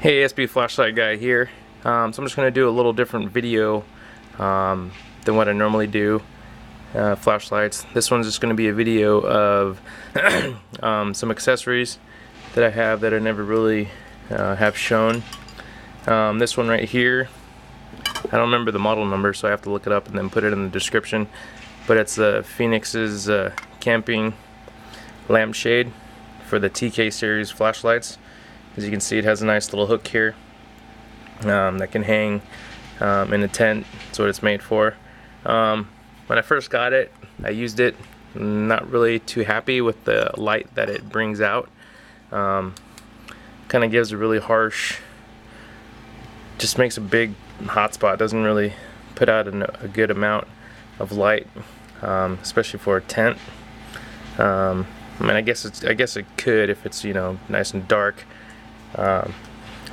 Hey, SB Flashlight Guy here. So I'm just going to do a little different video than what I normally do. Flashlights. This one's just going to be a video of some accessories that I have that I never really have shown. This one right here, I don't remember the model number, so I have to look it up and then put it in the description. But it's the Fenix's camping lampshade for the TK series flashlights. As you can see, it has a nice little hook here that can hang in a tent. That's what it's made for. When I first got it, I used it. Not really too happy with the light that it brings out. Kind of gives a really harsh, just makes a big hot spot. Doesn't really put out a good amount of light, especially for a tent. I mean, I guess it could if it's, you know, nice and dark.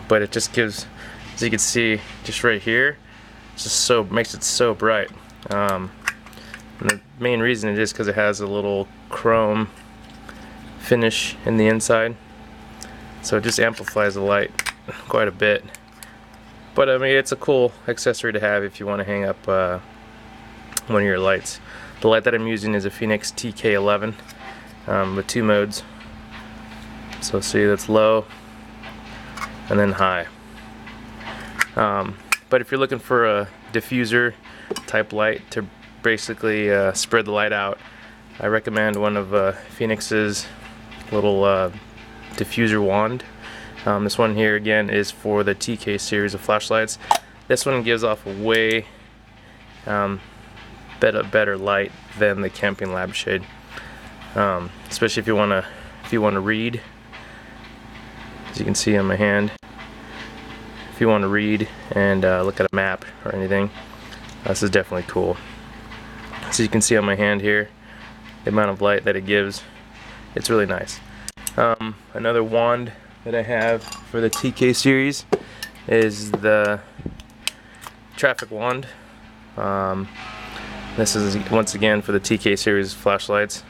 But it just gives, as you can see, just right here, it's just makes it so bright. And the main reason it is because it has a little chrome finish in the inside, so it just amplifies the light quite a bit. But I mean, it's a cool accessory to have if you want to hang up one of your lights. The light that I'm using is a Fenix TK11 with two modes. So see, that's low and then high. But if you're looking for a diffuser type light to basically spread the light out, I recommend one of Fenix's little diffuser wand. This one here again is for the TK series of flashlights. This one gives off a way better light than the camping lampshade, especially if you want to read. As you can see on my hand, if you want to read and look at a map or anything, this is definitely cool. So you can see on my hand here the amount of light that it gives. It's really nice. Another wand that I have for the TK series is the traffic wand. This is once again for the TK series flashlights.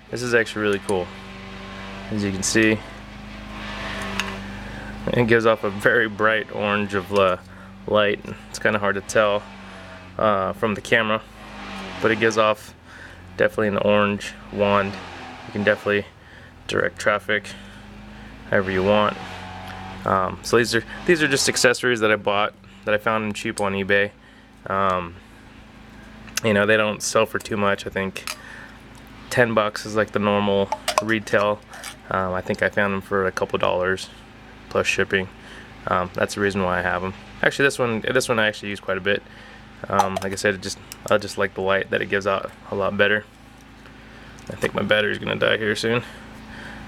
This is actually really cool. As you can see, it gives off a very bright orange of light. It's kind of hard to tell from the camera, but it gives off definitely an orange wand. You can definitely direct traffic however you want. So these are just accessories that I bought, that I found them cheap on eBay. You know, they don't sell for too much. I think $10 is like the normal retail. I think I found them for a couple dollars plus shipping. That's the reason why I have them. Actually, this one I actually use quite a bit. Like I said, I just like the light that it gives out a lot better. I think my battery's gonna die here soon.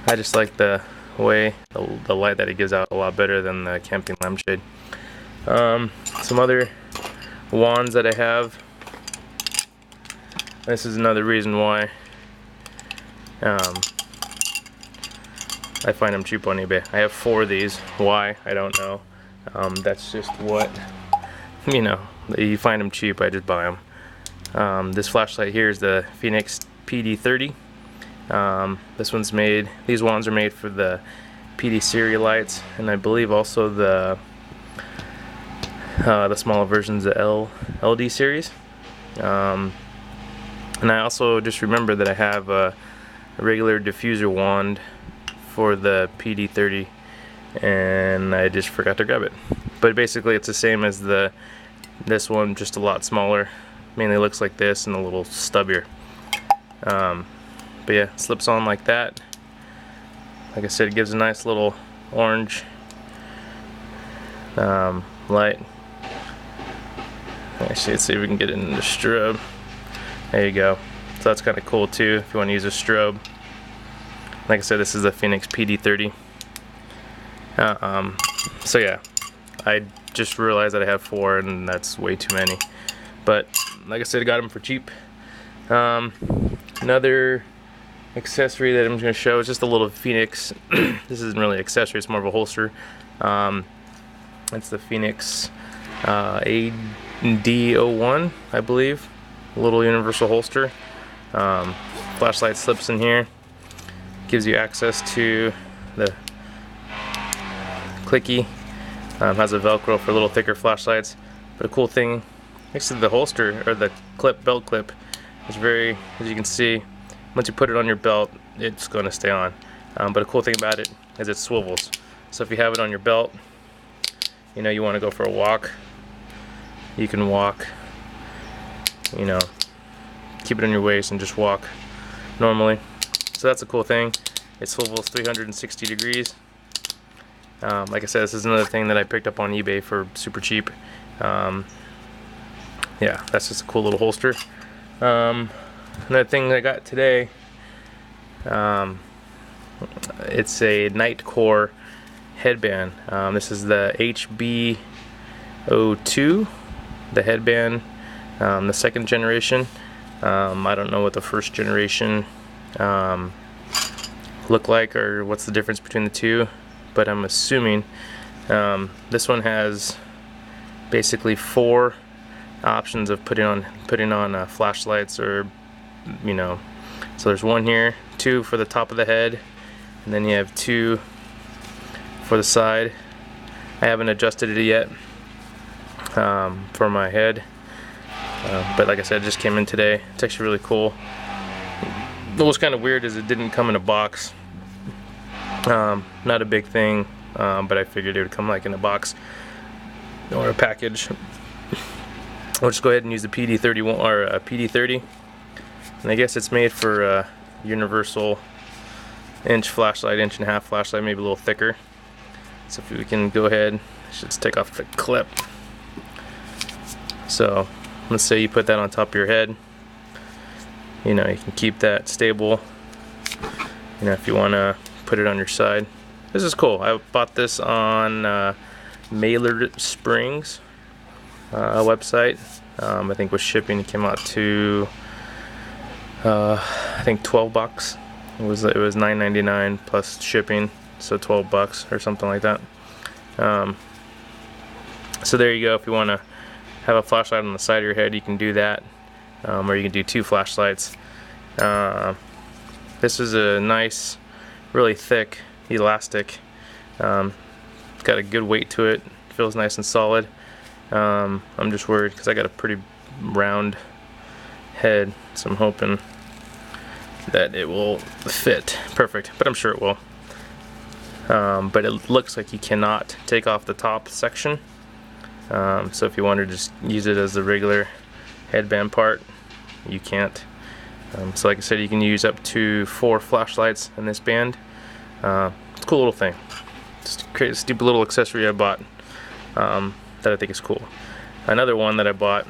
I just like the way the light that it gives out a lot better than the camping lampshade. Some other wands that I have. This is another reason why I find them cheap on eBay. I have 4 of these. Why? I don't know. That's just what, you know, you find them cheap, I just buy them. This flashlight here is the Fenix PD30. These wands are made for the PD series lights, and I believe also the smaller versions, the LD series. And I also just remember that I have a regular diffuser wand for the PD30, and I just forgot to grab it. But basically it's the same as this one, just a lot smaller. Mainly looks like this and a little stubbier. But yeah, it slips on like that. Like I said, it gives a nice little orange light. Actually, let's see if we can get it in the strobe. There you go. So that's kind of cool too if you want to use a strobe. Like I said, this is the Fenix PD30. So yeah, I just realized that I have 4, and that's way too many. But like I said, I got them for cheap. Another accessory that I'm just going to show is just a little Fenix. This isn't really an accessory, it's more of a holster. It's the Fenix AD01, I believe. A little universal holster. Flashlight slips in here. Gives you access to the clicky Has a Velcro for little thicker flashlights. But a cool thing next to the holster, or the belt clip, is very, as you can see, once you put it on your belt, it's going to stay on. But a cool thing about it is it swivels. So if you have it on your belt, you know, you want to go for a walk, you can walk, you know, keep it on your waist and just walk normally. So that's a cool thing. It swivels 360 degrees. Like I said, this is another thing that I picked up on eBay for super cheap. Yeah, that's just a cool little holster. Another thing that I got today, it's a Nitecore headband. This is the HB02, the headband, the second generation. I don't know what the first generation look like, or what's the difference between the two, but I'm assuming this one has basically 4 options of putting on flashlights, or you know, so there's 1 here, 2 for the top of the head, and then you have 2 for the side. I haven't adjusted it yet for my head, but like I said, it just came in today. It's actually really cool. What was kind of weird is it didn't come in a box. Not a big thing, but I figured it would come like in a box or a package. I'll just go ahead and use the PD31 or a PD30, and I guess it's made for a universal inch flashlight, 1.5 inch flashlight, maybe a little thicker. So if we can go ahead, just take off the clip. So let's say you put that on top of your head. You know, you can keep that stable. You know, if you want to put it on your side. This is cool. I bought this on Maillard Springs website. I think with shipping it came out to I think $12. It was $9.99 plus shipping, so $12 or something like that. So there you go. If you want to have a flashlight on the side of your head, you can do that, or you can do 2 flashlights. This is a nice, really thick elastic. It's got a good weight to it. Feels nice and solid. I'm just worried because I got a pretty round head, so I'm hoping that it will fit perfect, but I'm sure it will. But it looks like you cannot take off the top section, so if you want to just use it as the regular headband part, you can't. So like I said, you can use up to 4 flashlights in this band. It's a cool little thing. Just a stupid little accessory I bought that I think is cool. Another one that I bought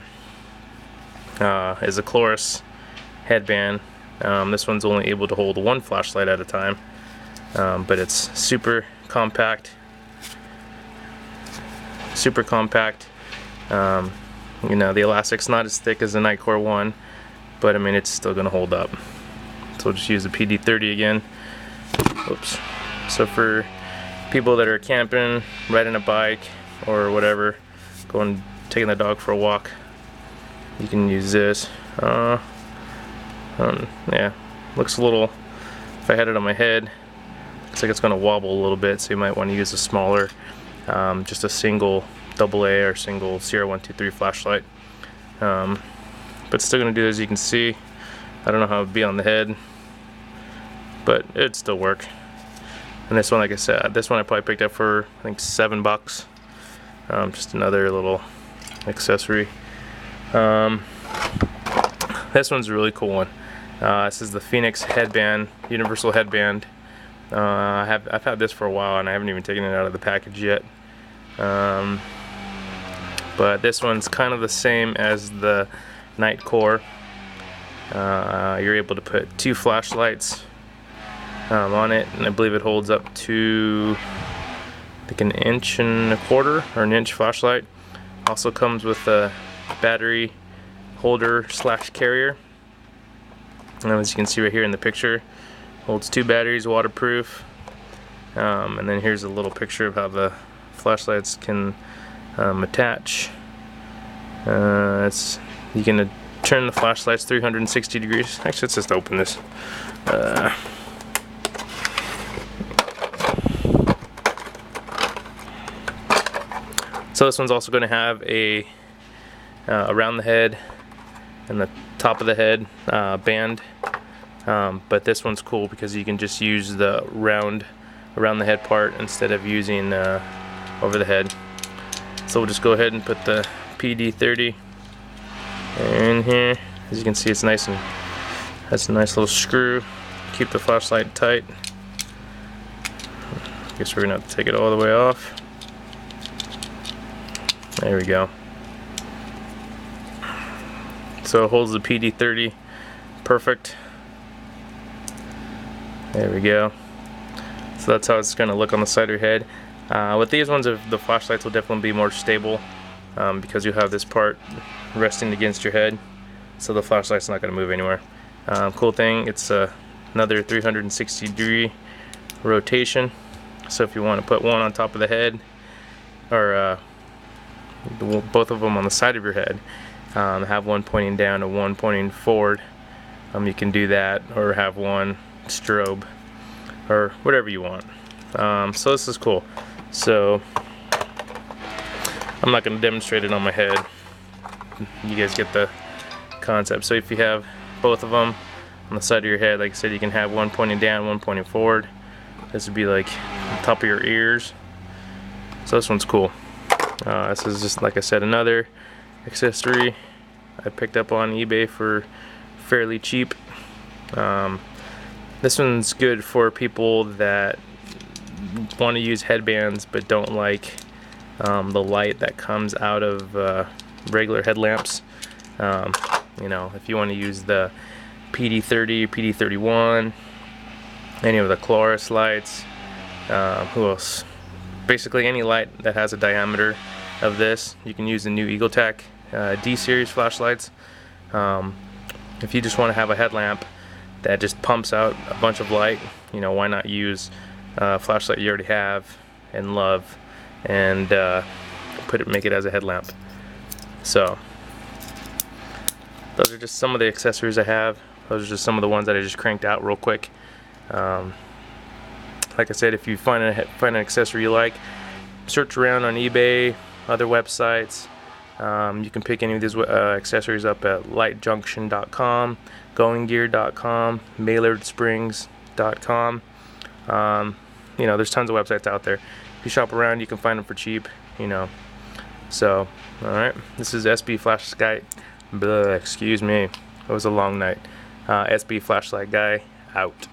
is a Chloris headband. This one's only able to hold 1 flashlight at a time, but it's super compact. Super compact. You know, the elastic's not as thick as the Nitecore one, but I mean, it's still gonna hold up. So we'll just use the PD30 again. Oops. So for people that are camping, riding a bike, or whatever, taking the dog for a walk, you can use this. Yeah, looks a little, if I had it on my head, looks like it's gonna wobble a little bit, so you might want to use a smaller, just a single AA or single Sierra 123 flashlight. But still gonna do as you can see. I don't know how it would be on the head, but it'd still work. And this one, like I said, this one I probably picked up for I think $7. Just another little accessory. This one's a really cool one. This is the Phoenix headband, universal headband. I've had this for a while and I haven't even taken it out of the package yet. But this one's kind of the same as the Nitecore. You're able to put 2 flashlights on it, and I believe it holds up to like 1.25 inches or 1 inch flashlight. Also comes with a battery holder / carrier. And as you can see right here in the picture, holds 2 batteries, waterproof. And then here's a little picture of how the flashlights can attach. You can turn the flashlights 360 degrees. Actually, let's just open this. So this one's also going to have a around the head and the top of the head band, but this one's cool because you can just use the round around the head part instead of using over the head. So we'll just go ahead and put the PD30 in here. As you can see, it's nice and has a nice little screw. Keep the flashlight tight. Guess we're gonna have to take it all the way off. There we go. So it holds the PD30 perfect. There we go. So that's how it's going to look on the side of your head. With these ones, the flashlights will definitely be more stable because you have this part resting against your head, so the flashlight's not going to move anywhere. Cool thing, it's another 360-degree rotation. So if you want to put one on top of the head, or both of them on the side of your head, have one pointing down and one pointing forward, you can do that, or have one strobe, or whatever you want. So this is cool. So I'm not going to demonstrate it on my head. You guys get the concept. So if you have both of them on the side of your head, like I said, you can have one pointing down, one pointing forward. This would be like the top of your ears. So this one's cool. This is just, like I said, another accessory I picked up on eBay for fairly cheap. This one's good for people that want to use headbands but don't like the light that comes out of regular headlamps. You know, if you want to use the PD30, PD31, any of the Chloris lights, who else? Basically any light that has a diameter of this, you can use the new EagleTac D-series flashlights. If you just want to have a headlamp that just pumps out a bunch of light, you know, why not use a flashlight you already have and love and make it as a headlamp. So those are just some of the accessories I have. Those are just some of the ones that I just cranked out real quick. Like I said, if you find an accessory you like, search around on eBay, other websites. You can pick any of these accessories up at lightjunction.com, goinggear.com, maillardsprings.com. You know, there's tons of websites out there. If you shop around, you can find them for cheap, you know. So, alright, this is SB Flashlight. Excuse me, it was a long night. SB Flashlight Guy, out.